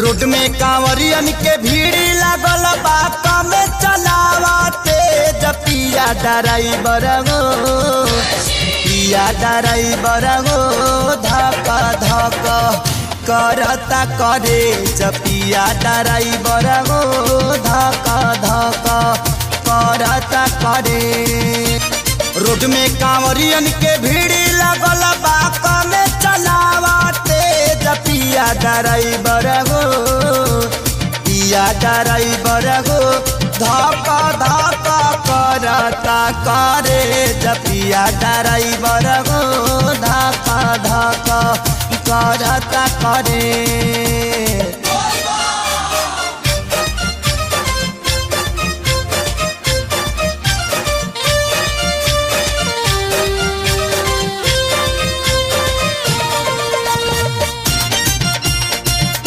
Road में कांवरियन के भीड़ लागल बा कमे चलावते पिया ड्राइवर गो पिया ड्राइवर गो धक धक करता करे पिया ड्राइवर गो धक धक करता करे। रोड में कांवरियन के भीड़ लागल बा कमे चलावते पिया ड्राइवर गो पिया ड्राइवर गो धक धक करता करे पिया ड्राइवर गो धक धक करता करे।